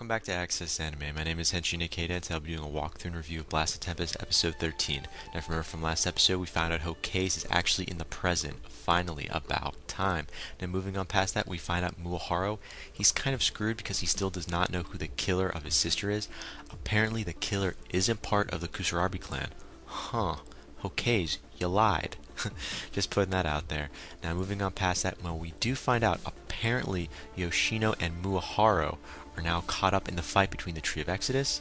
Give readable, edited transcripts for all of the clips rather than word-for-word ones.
welcome back to Access Anime. My name is Henshin Ikeda, and today I'll be doing a walkthrough and review of Blast of Tempest episode 13. Now, if you remember from last episode, we found out Hokage is actually in the present. Finally, about time. Now, moving on past that, we find out Muaharu. He's kind of screwed because he still does not know who the killer of his sister is. Apparently, the killer isn't part of the Kusarabi clan. Huh. Hokage, you lied. Just putting that out there. Now, moving on past that, well, we do find out apparently Yoshino and Muaharu are now caught up in the fight between the Tree of Exodus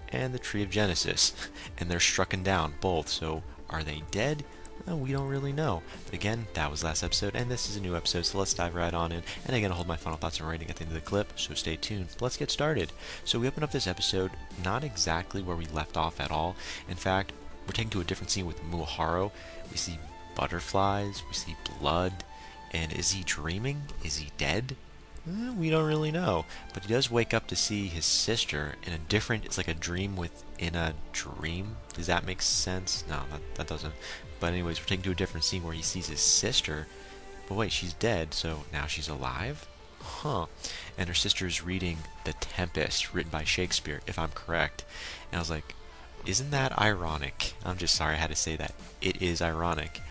and the Tree of Genesis, and they're strucken down both. So, are they dead? Well, we don't really know. But again, that was last episode, and this is a new episode, so let's dive right on in. And again, I'll hold my final thoughts and rating at the end of the clip, so stay tuned. But let's get started. So we open up this episode not exactly where we left off at all. In fact, we're taken to a different scene with Muaharu. We see butterflies, we see blood, and is he dreaming? Is he dead? We don't really know, but he does wake up to see his sister in a different, it's like a dream within a dream. Does that make sense? No, that doesn't. But anyways, we're taken to a different scene where he sees his sister, but wait, she's dead, so now she's alive? Huh. And her sister is reading The Tempest, written by Shakespeare, if I'm correct. And I was like, isn't that ironic? I'm just sorry I had to say that. It is ironic.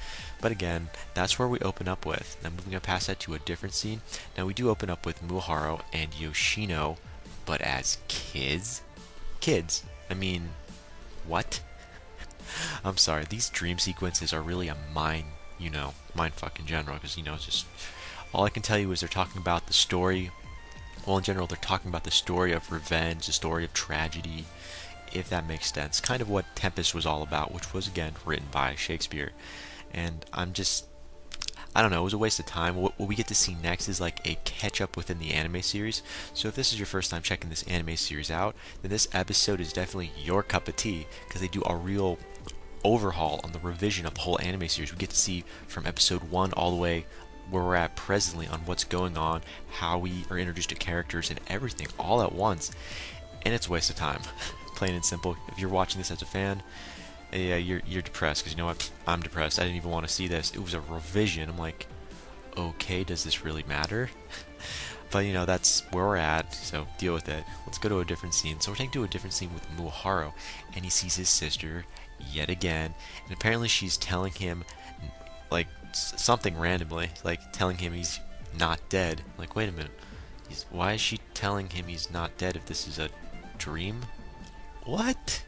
But again, that's where we open up with. Now moving up past that to a different scene. Now we do open up with Muaharu and Yoshino, but as kids? Kids? I mean, what? I'm sorry, these dream sequences are really a mind fuck in general, because, it's just, all I can tell you is they're talking about the story, well, in general, they're talking about the story of revenge, the story of tragedy, if that makes sense. Kind of what Tempest was all about, which was, again, written by Shakespeare. And I don't know, it was a waste of time. What we get to see next is like a catch-up within the anime series. So if this is your first time checking this anime series out, then this episode is definitely your cup of tea, because they do a real overhaul on the revision of the whole anime series. We get to see from episode 1 all the way where we're at presently on what's going on, how we are introduced to characters and everything all at once. And it's a waste of time. Plain and simple. If you're watching this as a fan, yeah, you're depressed, because you know what? I'm depressed. I didn't even want to see this. It was a revision. I'm like, okay, does this really matter? But that's where we're at, so deal with it. Let's go to a different scene. So we're taking to a different scene with Muaharu, and he sees his sister yet again, and apparently she's telling him like something randomly, like telling him he's not dead. I'm like, wait a minute, why is she telling him he's not dead if this is a dream? What?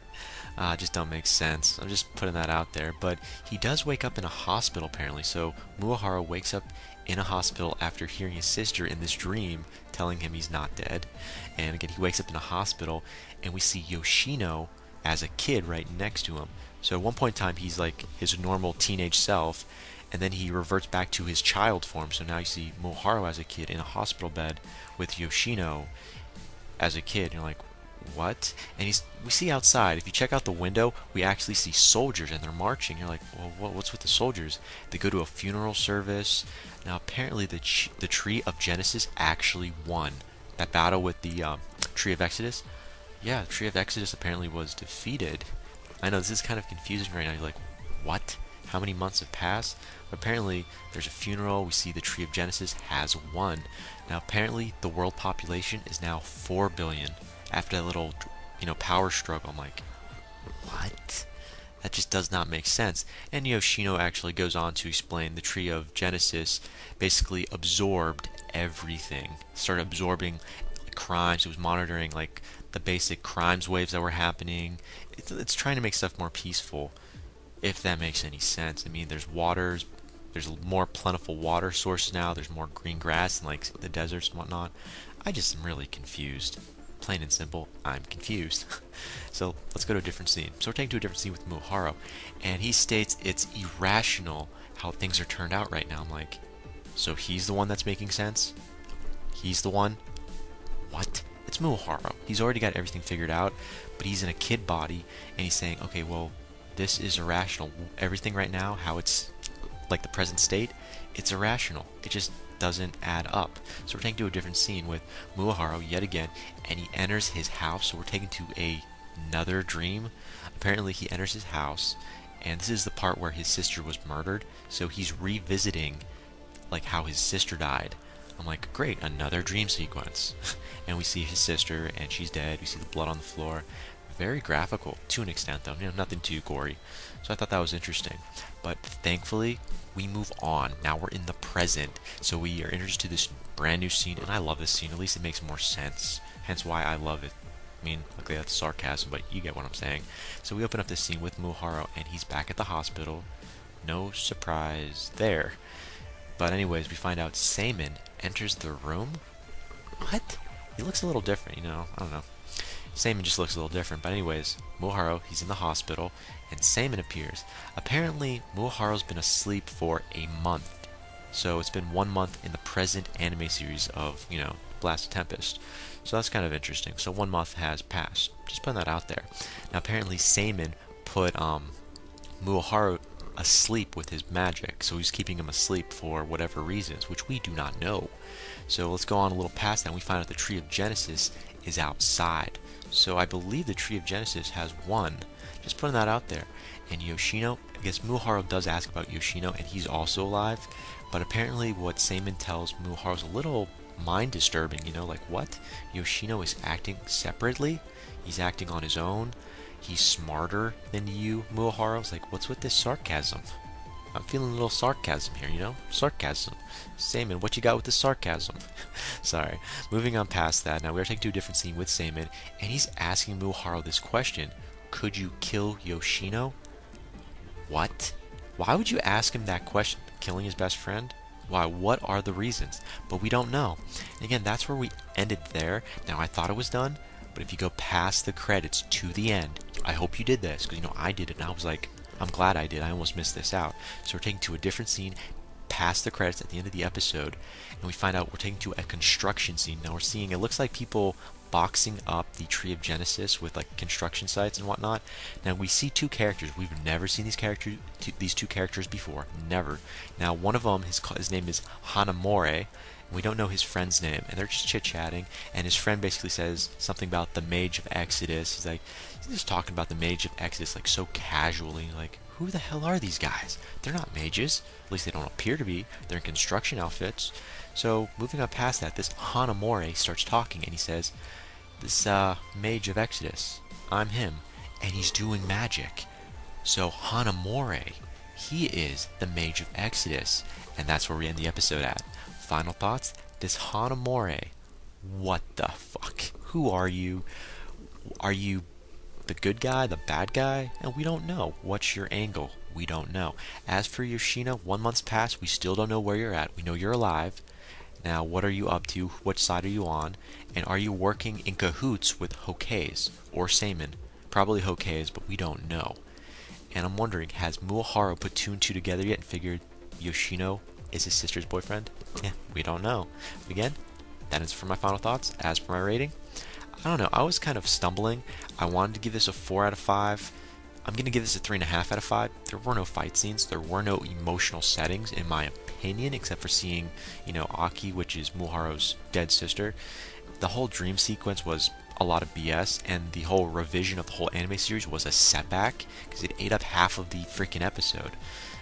Just don't make sense. I'm just putting that out there. But he does wake up in a hospital, apparently. So Muaharu wakes up in a hospital after hearing his sister in this dream telling him he's not dead. And again, he wakes up in a hospital, and we see Yoshino as a kid right next to him. So at one point in time, he's like his normal teenage self, and then he reverts back to his child form. So now you see Muaharu as a kid in a hospital bed with Yoshino as a kid. And you're like, what? And we see outside, if you check out the window, we actually see soldiers, and they're marching. You're like, well, what's with the soldiers? They go to a funeral service. Now apparently the Tree of Genesis actually won that battle with the Tree of Exodus. Yeah, the Tree of Exodus apparently was defeated. I know this is kind of confusing right now. You're like, what? How many months have passed? But apparently there's a funeral. We see the Tree of Genesis has won. Now apparently the world population is now 4 billion. After that little, power struggle. I'm like, what? That just does not make sense. And Yoshino actually goes on to explain the Tree of Genesis basically absorbed everything. Started absorbing crimes. It was monitoring like the basic crimes waves that were happening. It's trying to make stuff more peaceful, if that makes any sense. I mean, there's waters. There's more plentiful water sources now. There's more green grass and like the deserts and whatnot. I just am really confused. Plain and simple, I'm confused. So let's go to a different scene. So we're taken to a different scene with Muaharu, and he states it's irrational how things are turned out right now. I'm like, so he's the one that's making sense? He's the one? What? It's Muaharu. He's already got everything figured out, but he's in a kid body, and he's saying, okay, well, this is irrational. Everything right now, how it's like the present state, it's irrational. It just doesn't add up. So we're taken to a different scene with Muaharu yet again, and he enters his house. So we're taken to another dream. Apparently he enters his house, and this is the part where his sister was murdered. So he's revisiting like how his sister died. I'm like, great, another dream sequence. And we see his sister, and she's dead. We see the blood on the floor. Very graphical, to an extent, though. Nothing too gory. So I thought that was interesting. But thankfully, we move on. Now we're in the present. So we are introduced to this brand new scene, and I love this scene. At least it makes more sense. Hence why I love it. I mean, luckily that's sarcasm, but you get what I'm saying. So we open up this scene with Muharo, and he's back at the hospital. No surprise there. But anyways, we find out Seimin enters the room. What? He looks a little different, I don't know. Seimin just looks a little different. But anyways, Muharo, he's in the hospital, and Seimin appears. Apparently, Muharo's been asleep for a month. So it's been 1 month in the present anime series of, Blast of Tempest. So that's kind of interesting. So 1 month has passed. Just putting that out there. Now apparently Seimin put Muharo asleep with his magic. So he's keeping him asleep for whatever reasons, which we do not know. So let's go on a little past that, and we find out the Tree of Genesis is outside. So I believe the Tree of Genesis has won. Just putting that out there. And Yoshino, I guess Muharo does ask about Yoshino, and he's also alive. But apparently what Seimin tells Muharo is a little mind disturbing, like what? Yoshino is acting separately? He's acting on his own? He's smarter than you, Muharo? It's like, what's with this sarcasm? I'm feeling a little sarcasm here, Sarcasm. Seimin, what you got with this sarcasm? Sorry. Moving on past that, now we're taking to a different scene with Seimin, and he's asking Muharo this question. Could you kill Yoshino? What? Why would you ask him that question? Killing his best friend? Why? What are the reasons? But we don't know. And again, that's where we ended there. Now, I thought it was done, but if you go past the credits to the end, I hope you did this, because, I did it, and I was like, I'm glad I did. I almost missed this out. So we're taking to a different scene past the credits at the end of the episode, and we find out we're taking to a construction scene. Now we're seeing, it looks like people boxing up the Tree of Genesis with like construction sites and whatnot. Now we see two characters. We've never seen these two characters before. Never. Now one of them, his name is Hanamore. We don't know his friend's name, and they're just chit-chatting, and his friend basically says something about the Mage of Exodus. He's just talking about the Mage of Exodus like so casually, like, who the hell are these guys? They're not mages. At least they don't appear to be. They're in construction outfits. So moving on past that, this Hanamore starts talking, and he says, this Mage of Exodus, I'm him, and he's doing magic. So Hanamore, he is the Mage of Exodus, and that's where we end the episode at. Final thoughts? This Hanamore, what the fuck? Who are you? Are you the good guy, the bad guy? And we don't know. What's your angle? We don't know. As for Yoshino, 1 month's passed. We still don't know where you're at. We know you're alive. Now, what are you up to? Which side are you on? And are you working in cahoots with Hokage or Seimin? Probably Hokage, but we don't know. And I'm wondering, has Muharo put 2 and 2 together yet and figured Yoshino is his sister's boyfriend? Yeah, we don't know. Again, that is for my final thoughts. As for my rating, I don't know. I was kind of stumbling. I wanted to give this a 4 out of 5. I'm going to give this a 3.5 out of 5. There were no fight scenes. There were no emotional settings, in my opinion, except for seeing, Aki, which is Muharo's dead sister. The whole dream sequence was a lot of BS, and the whole revision of the whole anime series was a setback, because it ate up half of the freaking episode.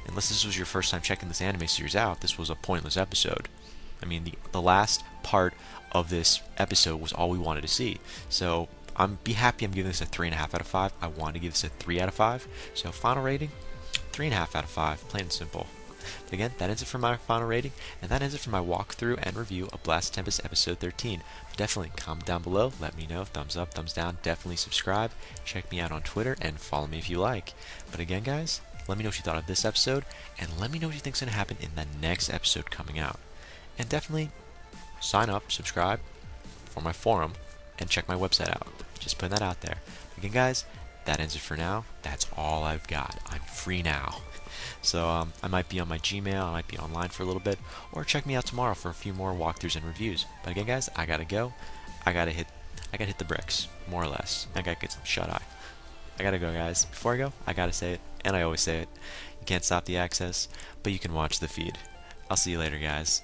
Unless this was your first time checking this anime series out, this was a pointless episode. I mean, the last part of this episode was all we wanted to see. So, be happy I'm giving this a 3.5 out of 5. I want to give this a 3 out of 5. So, final rating, 3.5 out of 5. Plain and simple. But again, that ends it for my final rating, and that ends it for my walkthrough and review of Blast of Tempest episode 13. Definitely comment down below, let me know, thumbs up, thumbs down, definitely subscribe, check me out on Twitter, and follow me if you like. But again, guys, let me know what you thought of this episode, and let me know what you think is going to happen in the next episode coming out. And definitely sign up, subscribe for my forum, and check my website out. Just putting that out there. Again, guys, that ends it for now. That's all I've got. I'm free now. So I might be on my Gmail, I might be online for a little bit, or check me out tomorrow for a few more walkthroughs and reviews. But again, guys, I gotta go. I gotta hit the bricks, more or less. I gotta get some shut-eye. I gotta go, guys. Before I go, I gotta say it, and I always say it. You can't stop the access, but you can watch the feed. I'll see you later, guys.